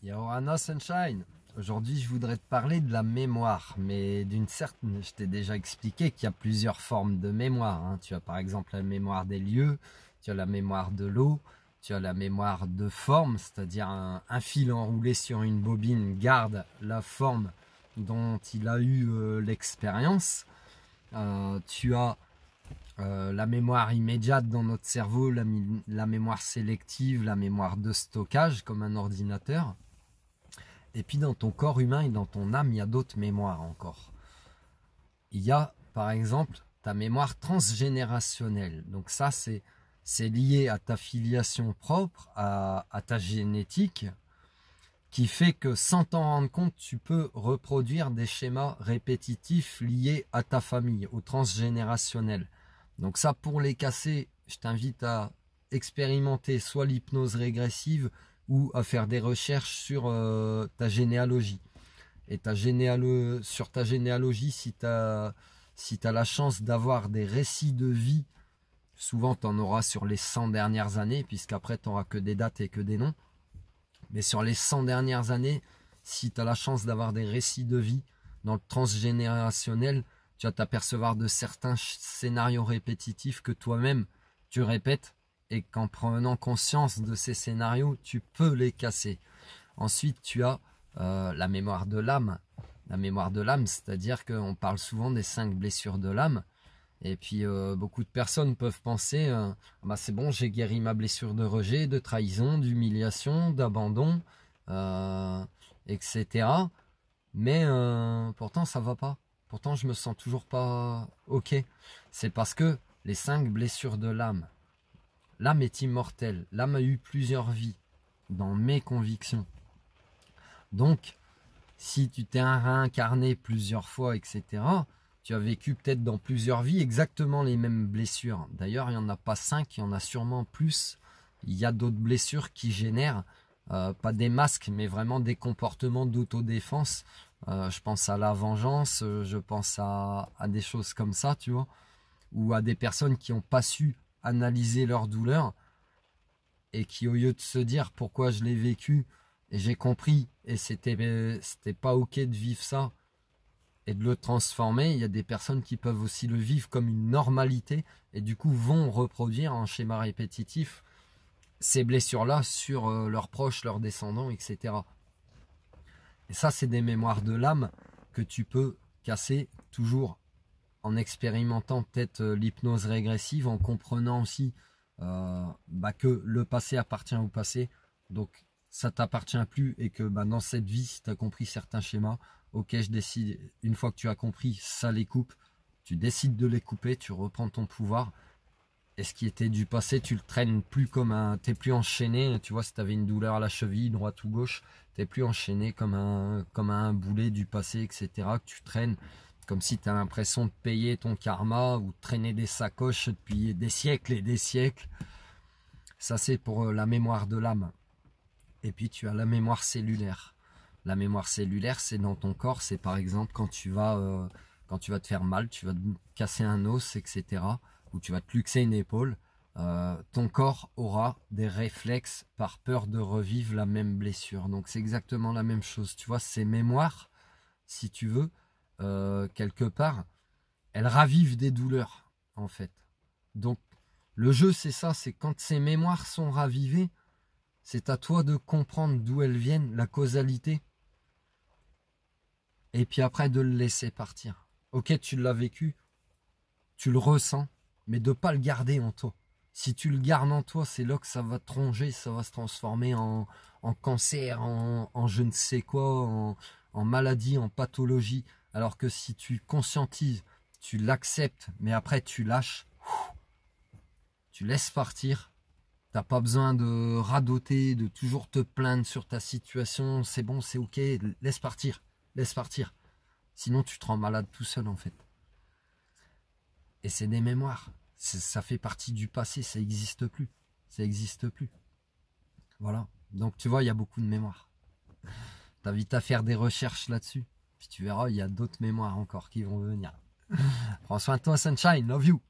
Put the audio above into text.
Johanna Sunshine, aujourd'hui je voudrais te parler de la mémoire, mais d'une certaine, je t'ai déjà expliqué qu'il y a plusieurs formes de mémoire, hein. Tu as par exemple la mémoire des lieux, tu as la mémoire de l'eau, tu as la mémoire de forme, c'est-à-dire un fil enroulé sur une bobine garde la forme dont il a eu l'expérience. Tu as la mémoire immédiate dans notre cerveau, la mémoire sélective, la mémoire de stockage comme un ordinateur. Et puis dans ton corps humain et dans ton âme, il y a d'autres mémoires encore. Il y a par exemple ta mémoire transgénérationnelle. Donc ça c'est lié à ta filiation propre, à ta génétique, qui fait que sans t'en rendre compte, tu peux reproduire des schémas répétitifs liés à ta famille, au transgénérationnel. Donc ça, pour les casser, je t'invite à expérimenter soit l'hypnose régressive ou à faire des recherches sur ta généalogie. Et sur ta généalogie, si tu as la chance d'avoir des récits de vie, souvent tu en auras sur les 100 dernières années, puisqu'après tu n'auras que des dates et que des noms. Mais sur les 100 dernières années, si tu as la chance d'avoir des récits de vie dans le transgénérationnel, tu vas t'apercevoir de certains scénarios répétitifs que toi-même tu répètes et qu'en prenant conscience de ces scénarios, tu peux les casser. Ensuite, tu as la mémoire de l'âme. La mémoire de l'âme, c'est-à-dire qu'on parle souvent des 5 blessures de l'âme. Et puis beaucoup de personnes peuvent penser bah c'est bon, j'ai guéri ma blessure de rejet, de trahison, d'humiliation, d'abandon, etc. Mais pourtant ça va pas. Pourtant je me sens toujours pas ok. C'est parce que les 5 blessures de l'âme, l'âme est immortelle. L'âme a eu plusieurs vies dans mes convictions. Donc si tu t'es réincarné plusieurs fois, etc., tu as vécu peut-être dans plusieurs vies exactement les mêmes blessures. D'ailleurs, il n'y en a pas 5, il y en a sûrement plus. Il y a d'autres blessures qui génèrent, pas des masques, mais vraiment des comportements d'autodéfense. Je pense à la vengeance, je pense à des choses comme ça, tu vois. Ou à des personnes qui n'ont pas su analyser leur douleur et qui, au lieu de se dire pourquoi je l'ai vécu, et j'ai compris, et c'était pas ok de vivre ça, et de le transformer, il y a des personnes qui peuvent aussi le vivre comme une normalité et du coup vont reproduire en schéma répétitif ces blessures-là sur leurs proches, leurs descendants, etc. Et ça, c'est des mémoires de l'âme que tu peux casser toujours en expérimentant peut-être l'hypnose régressive, en comprenant aussi que le passé appartient au passé, donc ça t'appartient plus et que dans cette vie, si tu as compris certains schémas, ok, je décide, une fois que tu as compris, ça les coupe, tu décides de les couper, tu reprends ton pouvoir, et ce qui était du passé, tu le traînes plus comme t'es plus enchaîné, tu vois, si tu avais une douleur à la cheville, droite ou gauche, t'es plus enchaîné comme un boulet du passé, etc., que tu traînes, comme si tu as l'impression de payer ton karma, ou de traîner des sacoches depuis des siècles et des siècles. Ça, c'est pour la mémoire de l'âme. Et puis tu as la mémoire cellulaire. La mémoire cellulaire, c'est dans ton corps, c'est par exemple quand tu vas te faire mal, tu vas te casser un os, etc., ou tu vas te luxer une épaule, ton corps aura des réflexes par peur de revivre la même blessure. Donc c'est exactement la même chose, tu vois, ces mémoires, si tu veux, quelque part, elles ravivent des douleurs, en fait. Donc le jeu, c'est ça, c'est quand ces mémoires sont ravivées, c'est à toi de comprendre d'où elles viennent, la causalité. Et puis après de le laisser partir. Ok, tu l'as vécu, tu le ressens, mais de ne pas le garder en toi. Si tu le gardes en toi, c'est là que ça va te ronger, ça va se transformer en cancer, en je ne sais quoi, en maladie, en pathologie. Alors que si tu conscientises, tu l'acceptes, mais après tu lâches, tu laisses partir. T'as pas besoin de radoter, de toujours te plaindre sur ta situation. C'est bon, c'est ok, laisse partir, laisse partir. Sinon, tu te rends malade tout seul, en fait. Et c'est des mémoires. Ça fait partie du passé, ça n'existe plus. Ça n'existe plus. Voilà. Donc, tu vois, il y a beaucoup de mémoires. T'invite à faire des recherches là-dessus. Puis tu verras, il y a d'autres mémoires encore qui vont venir. Prends soin de toi, Sunshine. Love you.